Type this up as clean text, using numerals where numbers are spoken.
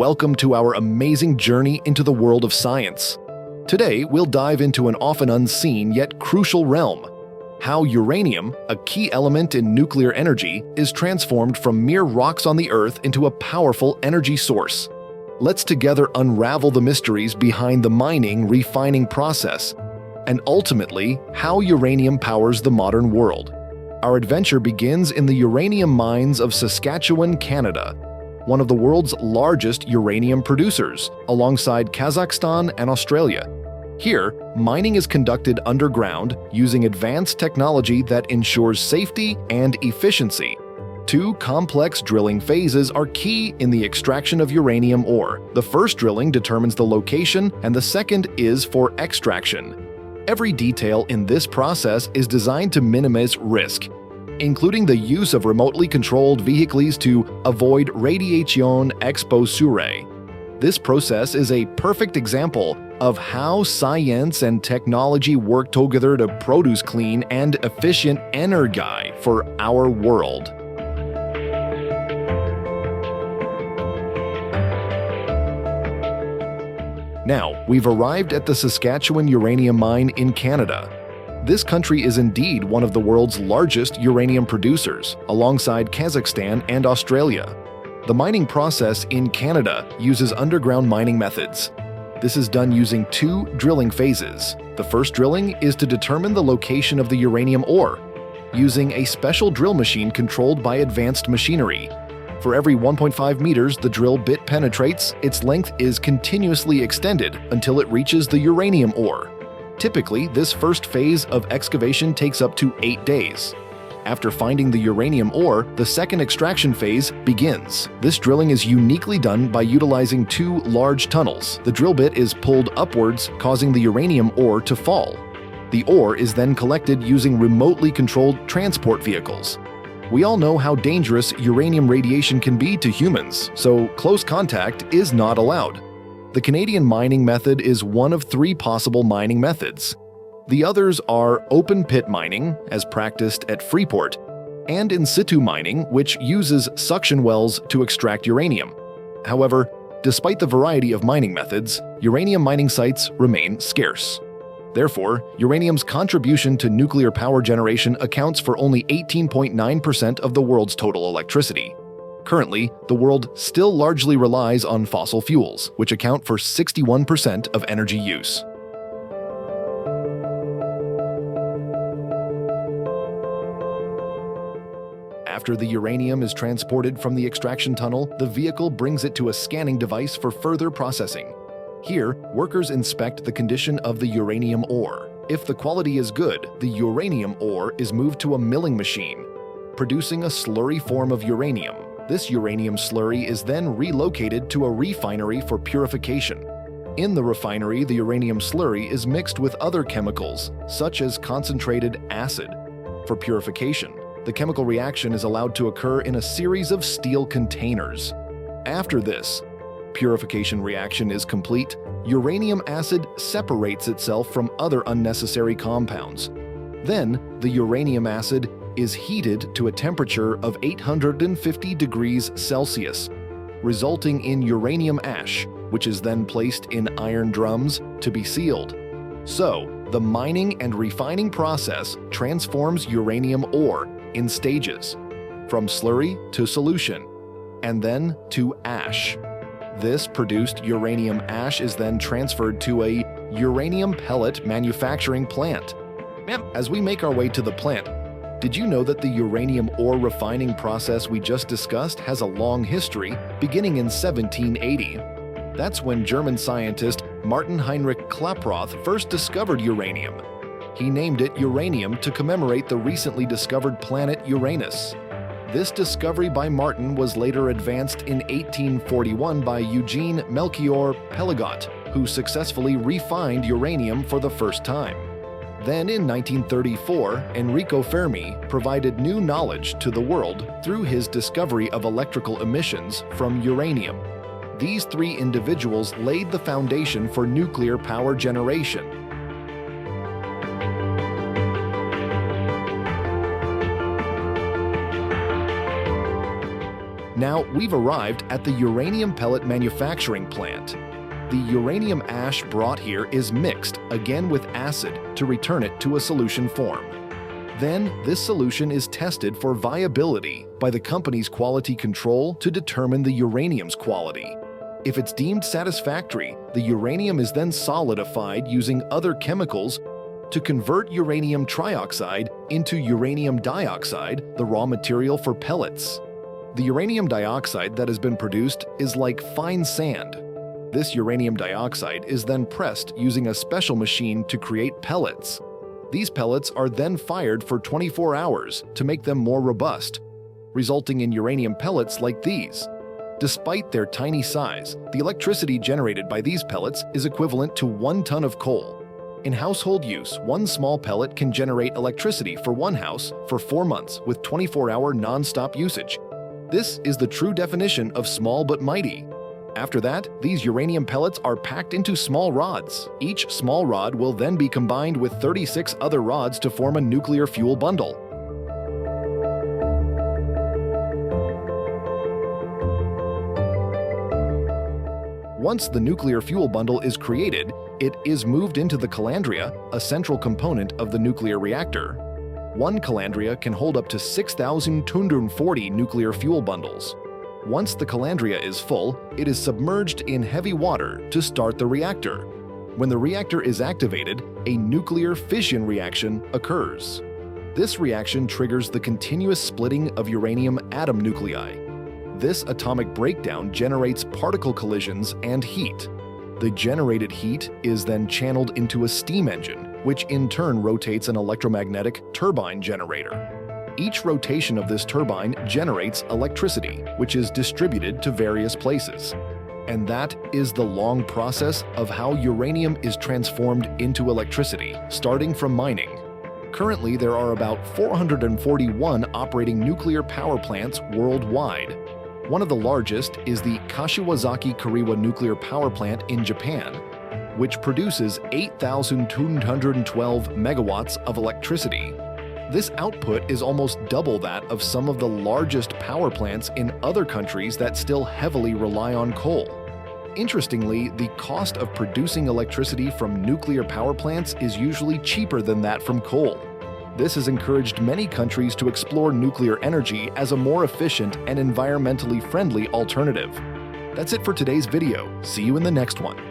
welcome to our amazing journey into the world of science. Today, we'll dive into an often unseen yet crucial realm: how uranium, a key element in nuclear energy, is transformed from mere rocks on the Earth into a powerful energy source. Let's together unravel the mysteries behind the mining, refining process, and ultimately, how uranium powers the modern world. Our adventure begins in the uranium mines of Saskatchewan, Canada, one of the world's largest uranium producers, alongside Kazakhstan and Australia. Here, mining is conducted underground using advanced technology that ensures safety and efficiency. Two complex drilling phases are key in the extraction of uranium ore. The first drilling determines the location, and the second is for extraction. Every detail in this process is designed to minimize risk, including the use of remotely controlled vehicles to avoid radiation exposure. This process is a perfect example of how science and technology work together to produce clean and efficient energy for our world. Now, we've arrived at the Saskatchewan uranium mine in Canada. This country is indeed one of the world's largest uranium producers, alongside Kazakhstan and Australia. The mining process in Canada uses underground mining methods. This is done using two drilling phases. The first drilling is to determine the location of the uranium ore, using a special drill machine controlled by advanced machinery. For every 1.5 meters the drill bit penetrates, its length is continuously extended until it reaches the uranium ore. Typically, this first phase of excavation takes up to 8 days. After finding the uranium ore, the second extraction phase begins. This drilling is uniquely done by utilizing two large tunnels. The drill bit is pulled upwards, causing the uranium ore to fall. The ore is then collected using remotely controlled transport vehicles. We all know how dangerous uranium radiation can be to humans, so close contact is not allowed. The Canadian mining method is one of three possible mining methods. The others are open pit mining, as practiced at Freeport, and in situ mining, which uses suction wells to extract uranium. However, despite the variety of mining methods, uranium mining sites remain scarce. Therefore, uranium's contribution to nuclear power generation accounts for only 18.9% of the world's total electricity. Currently, the world still largely relies on fossil fuels, which account for 61% of energy use. After the uranium is transported from the extraction tunnel, the vehicle brings it to a scanning device for further processing. Here, workers inspect the condition of the uranium ore. If the quality is good, the uranium ore is moved to a milling machine, producing a slurry form of uranium. This uranium slurry is then relocated to a refinery for purification. In the refinery, the uranium slurry is mixed with other chemicals, such as concentrated acid, for purification. The chemical reaction is allowed to occur in a series of steel containers. After this purification reaction is complete, uranium acid separates itself from other unnecessary compounds. Then, the uranium acid is heated to a temperature of 850 degrees Celsius, resulting in uranium ash, which is then placed in iron drums to be sealed. So, the mining and refining process transforms uranium ore in stages, from slurry to solution, and then to ash. This produced uranium ash is then transferred to a uranium pellet manufacturing plant. As we make our way to the plant, did you know that the uranium ore refining process we just discussed has a long history, beginning in 1780? That's when German scientist Martin Heinrich Klaproth first discovered uranium. He named it uranium to commemorate the recently discovered planet Uranus. This discovery by Martin was later advanced in 1841 by Eugene Melchior Pelagot, who successfully refined uranium for the first time. Then in 1934, Enrico Fermi provided new knowledge to the world through his discovery of electrical emissions from uranium. These three individuals laid the foundation for nuclear power generation. Now we've arrived at the uranium pellet manufacturing plant. The uranium ash brought here is mixed, again with acid, to return it to a solution form. Then, this solution is tested for viability by the company's quality control to determine the uranium's quality. If it's deemed satisfactory, the uranium is then solidified using other chemicals to convert uranium trioxide into uranium dioxide, the raw material for pellets. The uranium dioxide that has been produced is like fine sand. This uranium dioxide is then pressed using a special machine to create pellets. These pellets are then fired for 24 hours to make them more robust, resulting in uranium pellets like these. Despite their tiny size, the electricity generated by these pellets is equivalent to 1 ton of coal. In household use, one small pellet can generate electricity for one house for 4 months with 24-hour non-stop usage. This is the true definition of small but mighty. After that, these uranium pellets are packed into small rods. Each small rod will then be combined with 36 other rods to form a nuclear fuel bundle. Once the nuclear fuel bundle is created, it is moved into the calandria, a central component of the nuclear reactor. One calandria can hold up to 6,240 nuclear fuel bundles. Once the calandria is full, it is submerged in heavy water to start the reactor. When the reactor is activated, a nuclear fission reaction occurs. This reaction triggers the continuous splitting of uranium atom nuclei. This atomic breakdown generates particle collisions and heat. The generated heat is then channeled into a steam engine, which in turn rotates an electromagnetic turbine generator. Each rotation of this turbine generates electricity, which is distributed to various places. And that is the long process of how uranium is transformed into electricity, starting from mining. Currently, there are about 441 operating nuclear power plants worldwide. One of the largest is the Kashiwazaki-Kariwa nuclear power plant in Japan, which produces 8,212 megawatts of electricity. This output is almost double that of some of the largest power plants in other countries that still heavily rely on coal. Interestingly, the cost of producing electricity from nuclear power plants is usually cheaper than that from coal. This has encouraged many countries to explore nuclear energy as a more efficient and environmentally friendly alternative. That's it for today's video. See you in the next one.